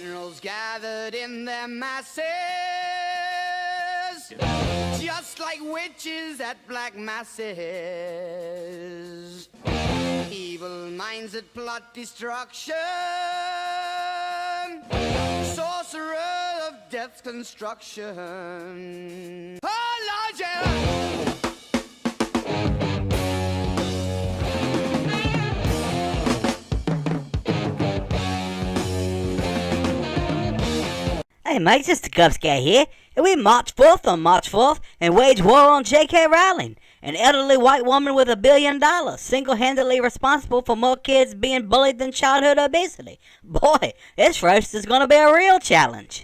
Generals gathered in their masses, just like witches at black masses. Evil minds that plot destruction, sorcerer of death's construction. Oh, Lord, yeah! Hey mates, it's the Cubs guy here, and we march forth on March 4th and wage war on JK Rowling, an elderly white woman with $1 billion, single-handedly responsible for more kids being bullied than childhood obesity. Boy, this roast is gonna be a real challenge.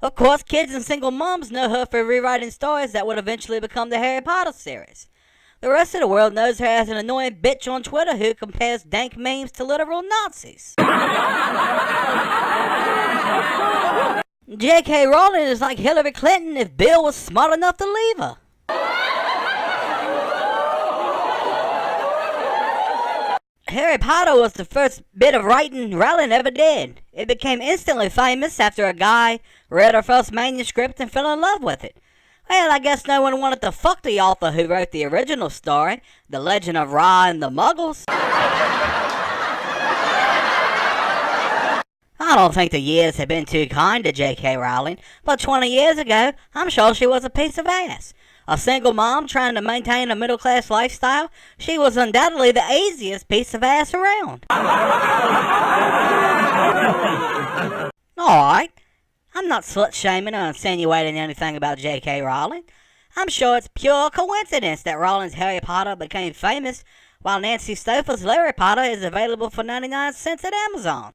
Of course, kids and single moms know her for rewriting stories that would eventually become the Harry Potter series. The rest of the world knows her as an annoying bitch on Twitter who compares dank memes to literal Nazis. JK Rowling is like Hillary Clinton if Bill was smart enough to leave her. Harry Potter was the first bit of writing Rowling ever did. It became instantly famous after a guy read her first manuscript and fell in love with it. Well, I guess no one wanted to fuck the author who wrote the original story, The Legend of Ra and the Muggles. I don't think the years have been too kind to J.K. Rowling, but 20 years ago, I'm sure she was a piece of ass. A single mom trying to maintain a middle-class lifestyle, she was undoubtedly the easiest piece of ass around. Alright. I'm not slut-shaming or insinuating anything about J.K. Rowling. I'm sure it's pure coincidence that Rowling's Harry Potter became famous while Nancy Stouffer's Larry Potter is available for 99 cents at Amazon.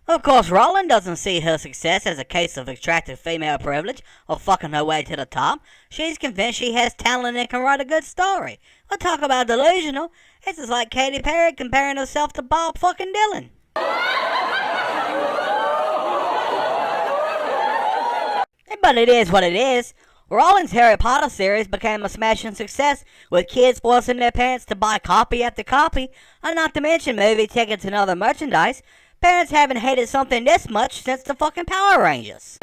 Of course, Rowling doesn't see her success as a case of extractive female privilege or fucking her way to the top. She's convinced she has talent and can write a good story. We'll talk about delusional. This is like Katy Perry comparing herself to Bob fucking Dylan. But it is what it is. Rowling's Harry Potter series became a smashing success, with kids forcing their parents to buy copy after copy, and not to mention movie tickets and other merchandise. Parents haven't hated something this much since the fucking Power Rangers.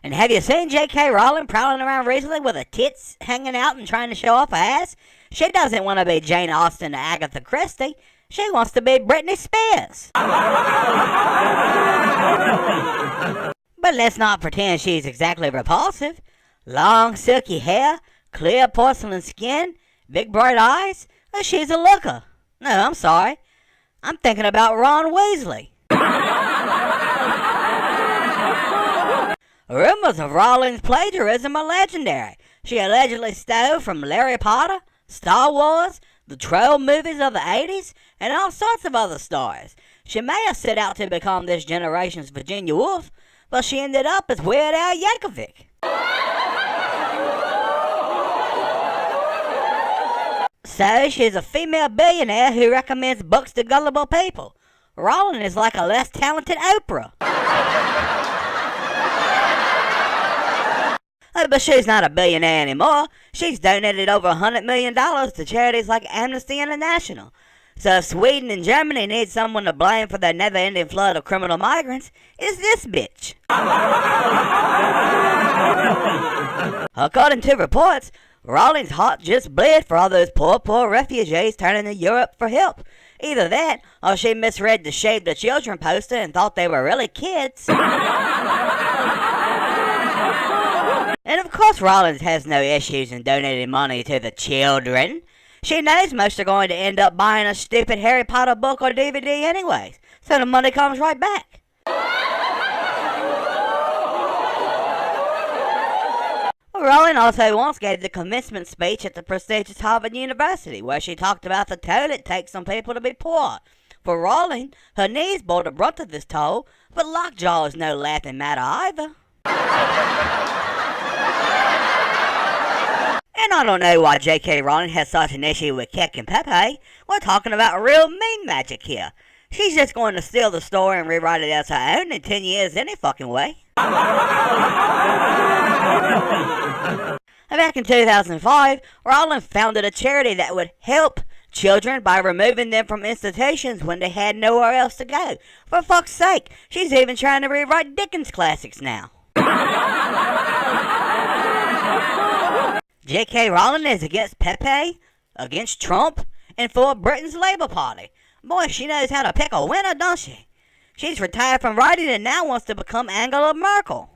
And have you seen J.K. Rowling prowling around recently with her tits hanging out and trying to show off her ass? She doesn't want to be Jane Austen or Agatha Christie. She wants to be Britney Spears. But let's not pretend she's exactly repulsive. Long, silky hair, clear porcelain skin, big bright eyes. She's a looker. No, I'm sorry. I'm thinking about Ron Weasley. Rumors of Rowling's plagiarism are legendary. She allegedly stole from Larry Potter, Star Wars, the Troll movies of the 80s, and all sorts of other stories. She may have set out to become this generation's Virginia Woolf, but she ended up as Weird Al Yankovic. So, she's a female billionaire who recommends books to gullible people. Rowling is like a less talented Oprah. But she's not a billionaire anymore. She's donated over $100 million to charities like Amnesty International. So if Sweden and Germany need someone to blame for their never-ending flood of criminal migrants, it's this bitch. According to reports, Rowling's heart just bled for all those poor refugees turning to Europe for help. Either that, or she misread the Save the Children poster and thought they were really kids. And of course Rowling has no issues in donating money to the children. She knows most are going to end up buying a stupid Harry Potter book or DVD anyways, so the money comes right back. Rowling also once gave the commencement speech at the prestigious Harvard University, where she talked about the toll it takes on people to be poor. For Rowling, her knees bore the brunt of this toll, but lockjaw is no laughing matter either. And I don't know why J.K. Rowling has such an issue with Keck and Pepe. We're talking about real meme magic here. She's just going to steal the story and rewrite it as her own in 10 years any fucking way. Back in 2005, Rowling founded a charity that would help children by removing them from institutions when they had nowhere else to go. For fuck's sake, she's even trying to rewrite Dickens classics now. JK Rowling is against Pepe, against Trump, and for Britain's Labour Party. Boy, she knows how to pick a winner, don't she? She's retired from writing and now wants to become Angela Merkel.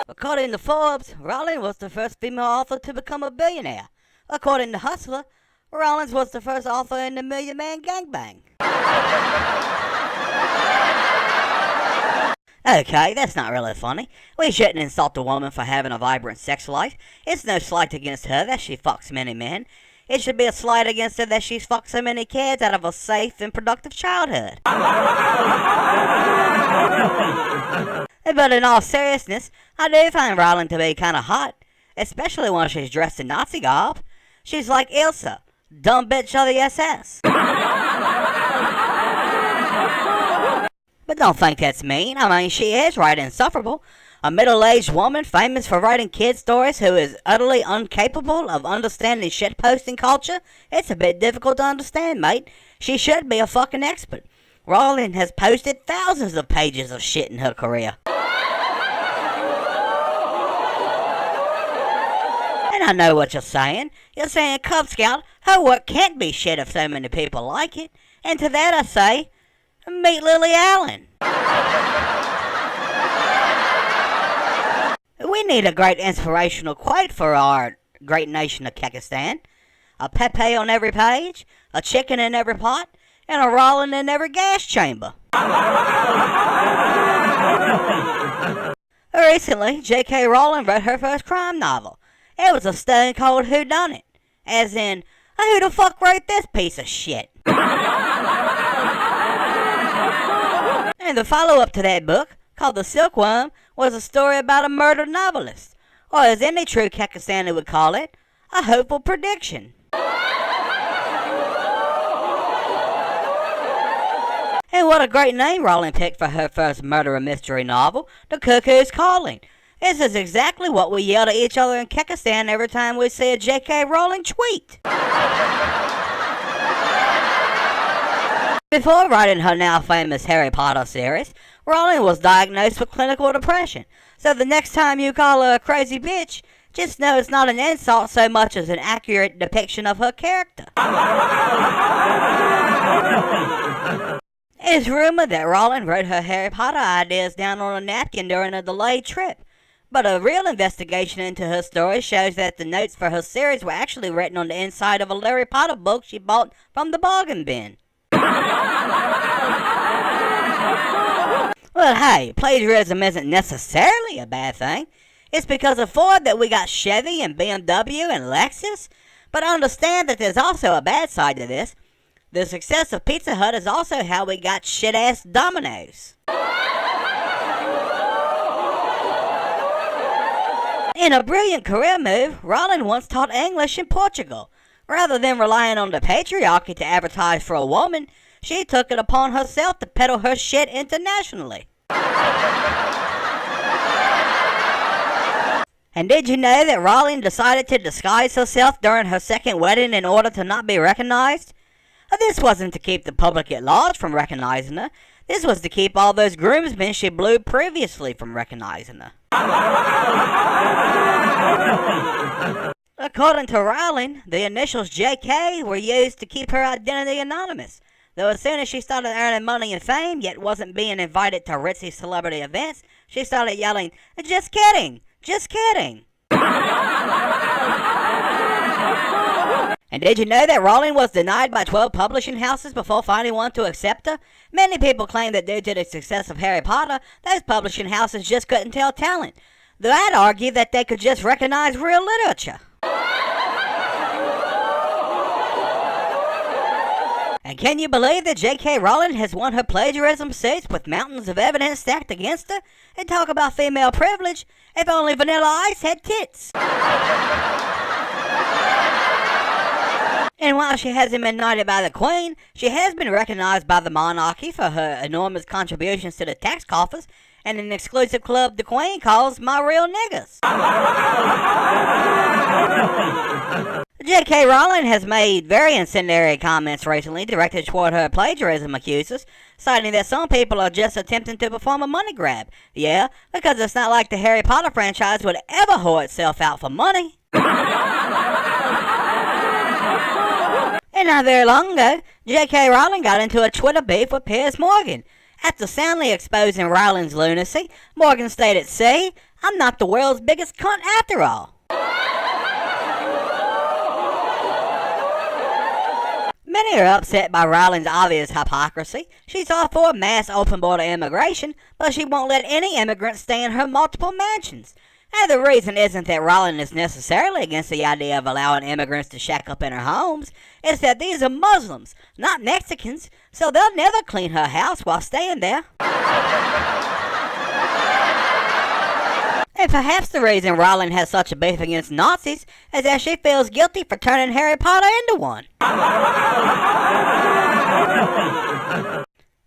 According to Forbes, Rowling was the first female author to become a billionaire. According to Hustler, Rowling was the first author in the Million Man Gangbang. Okay, that's not really funny. We shouldn't insult a woman for having a vibrant sex life. It's no slight against her that she fucks many men. It should be a slight against her that she's fucked so many kids out of a safe and productive childhood. But in all seriousness, I do find Rowling to be kinda hot, especially when she's dressed in Nazi garb. She's like Ilsa, dumb bitch of the SS. But don't think that's mean. I mean, she is right insufferable. A middle-aged woman famous for writing kid stories who is utterly incapable of understanding shitposting culture. It's a bit difficult to understand, mate. She should be a fucking expert. Rowling has posted thousands of pages of shit in her career. And I know what you're saying. You're saying, Cub Scout, her work can't be shit if so many people like it. And to that I say, meet Lily Allen. We need a great inspirational quote for our great nation of Kekistan. A Pepe on every page, a chicken in every pot, and a Rowling in every gas chamber. Recently, J.K. Rowling wrote her first crime novel. It was a stone cold whodunit. As in, who the fuck wrote this piece of shit? And the follow-up to that book, called The Silkworm, was a story about a murdered novelist. Or as any true Kekistani would call it, a hopeful prediction. And what a great name Rowling picked for her first murder mystery novel, The Cuckoo's Calling. This is exactly what we yell at each other in Kekistan every time we see a J.K. Rowling tweet. Before writing her now famous Harry Potter series, Rowling was diagnosed with clinical depression. So the next time you call her a crazy bitch, just know it's not an insult so much as an accurate depiction of her character. It's rumored that Rowling wrote her Harry Potter ideas down on a napkin during a delayed trip. But a real investigation into her story shows that the notes for her series were actually written on the inside of a Harry Potter book she bought from the bargain bin. Well, hey, plagiarism isn't necessarily a bad thing. It's because of Ford that we got Chevy and BMW and Lexus. But understand that there's also a bad side to this. The success of Pizza Hut is also how we got shit-ass Domino's. In a brilliant career move, Rowling once taught English in Portugal. Rather than relying on the patriarchy to advertise for a woman, she took it upon herself to peddle her shit internationally. And did you know that Rowling decided to disguise herself during her second wedding in order to not be recognized? This wasn't to keep the public at large from recognizing her. This was to keep all those groomsmen she blew previously from recognizing her. According to Rowling, the initials JK were used to keep her identity anonymous. Though as soon as she started earning money and fame, yet wasn't being invited to ritzy celebrity events, she started yelling, "Just kidding! Just kidding!" And did you know that Rowling was denied by 12 publishing houses before finding one to accept her? Many people claim that due to the success of Harry Potter, those publishing houses just couldn't tell talent. Though I'd argue that they could just recognize real literature. And can you believe that J.K. Rowling has won her plagiarism suits with mountains of evidence stacked against her? And talk about female privilege, if only Vanilla Ice had tits. And while she hasn't been knighted by the Queen, she has been recognized by the monarchy for her enormous contributions to the tax coffers, and an exclusive club the Queen calls My Real Niggas. JK Rowling has made very incendiary comments recently directed toward her plagiarism accusers, citing that some people are just attempting to perform a money grab. Yeah, because it's not like the Harry Potter franchise would ever whore itself out for money. And not very long ago, J.K. Rowling got into a Twitter beef with Piers Morgan. After soundly exposing Rowling's lunacy, Morgan stated, "See, I'm not the world's biggest cunt after all." Many are upset by Rowling's obvious hypocrisy. She's all for mass open-border immigration, but she won't let any immigrants stay in her multiple mansions. And the reason isn't that Rowling is necessarily against the idea of allowing immigrants to shack up in her homes. It's that these are Muslims, not Mexicans, so they'll never clean her house while staying there. And perhaps the reason Rowling has such a beef against Nazis is that she feels guilty for turning Harry Potter into one.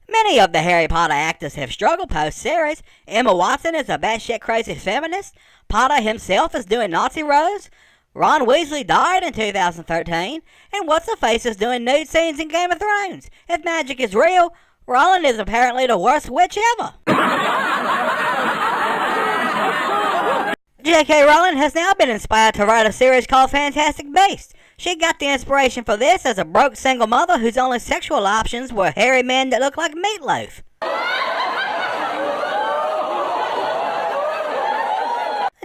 Many of the Harry Potter actors have struggled post-series. Emma Watson is a batshit crazy feminist. Potter himself is doing Nazi roles. Ron Weasley died in 2013. And What's-Her-Face is doing nude scenes in Game of Thrones. If magic is real, Rowling is apparently the worst witch ever. J.K. Rowling has now been inspired to write a series called Fantastic Beasts. She got the inspiration for this as a broke single mother whose only sexual options were hairy men that look like meatloaf.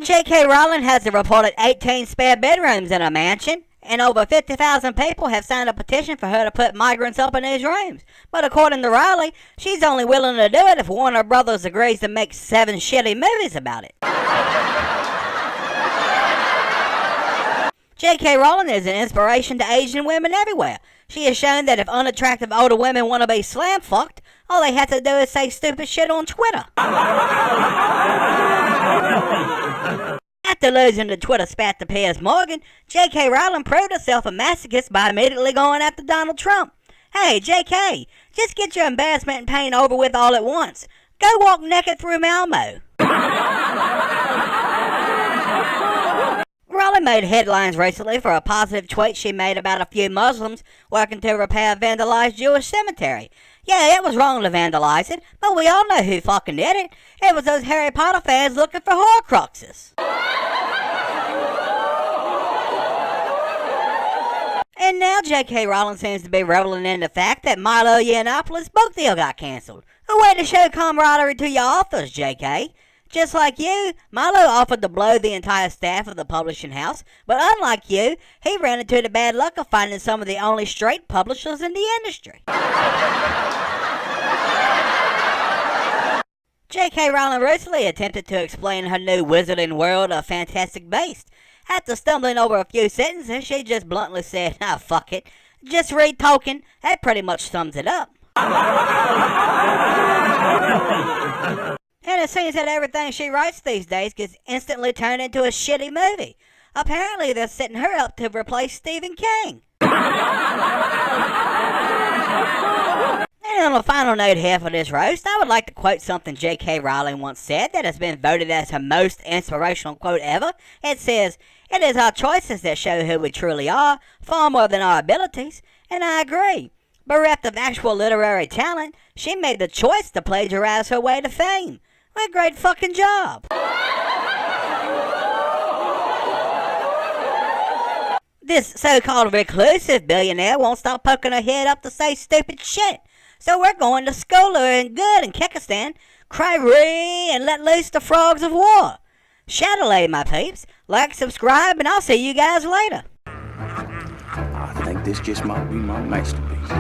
J.K. Rowling has reported 18 spare bedrooms in her mansion, and over 50,000 people have signed a petition for her to put migrants up in these rooms. But according to Rowling, she's only willing to do it if Warner Brothers agrees to make 7 shitty movies about it. J.K. Rowling is an inspiration to Asian women everywhere. She has shown that if unattractive older women want to be slam-fucked, all they have to do is say stupid shit on Twitter. After losing the Twitter spat to Piers Morgan, J.K. Rowling proved herself a masochist by immediately going after Donald Trump. Hey, J.K., just get your embarrassment and pain over with all at once. Go walk naked through Malmo. Rowling made headlines recently for a positive tweet she made about a few Muslims working to repair a vandalized Jewish cemetery. Yeah, it was wrong to vandalize it, but we all know who fucking did it. It was those Harry Potter fans looking for Horcruxes. And now J.K. Rowling seems to be reveling in the fact that Milo Yiannopoulos' book deal got cancelled. A way to show camaraderie to your authors, J.K. Just like you, Milo offered to blow the entire staff of the publishing house, but unlike you, he ran into the bad luck of finding some of the only straight publishers in the industry. J.K. Rowling recently attempted to explain her new wizarding world of Fantastic Beasts. After stumbling over a few sentences, she just bluntly said, "Ah, fuck it. Just read Tolkien. That pretty much sums it up." And it seems that everything she writes these days gets instantly turned into a shitty movie. Apparently they're setting her up to replace Stephen King. And on the final note here for this roast, I would like to quote something J.K. Rowling once said that has been voted as her most inspirational quote ever. It says, "It is our choices that show who we truly are, far more than our abilities." And I agree. Bereft of actual literary talent, she made the choice to plagiarize her way to fame. What a great fucking job. This so-called reclusive billionaire won't stop poking her head up to say stupid shit. So we're going to school her in good in Kyrgyzstan, cry ree, and let loose the frogs of war. Shadowlay, my peeps. Like, subscribe, and I'll see you guys later. I think this just might be my masterpiece.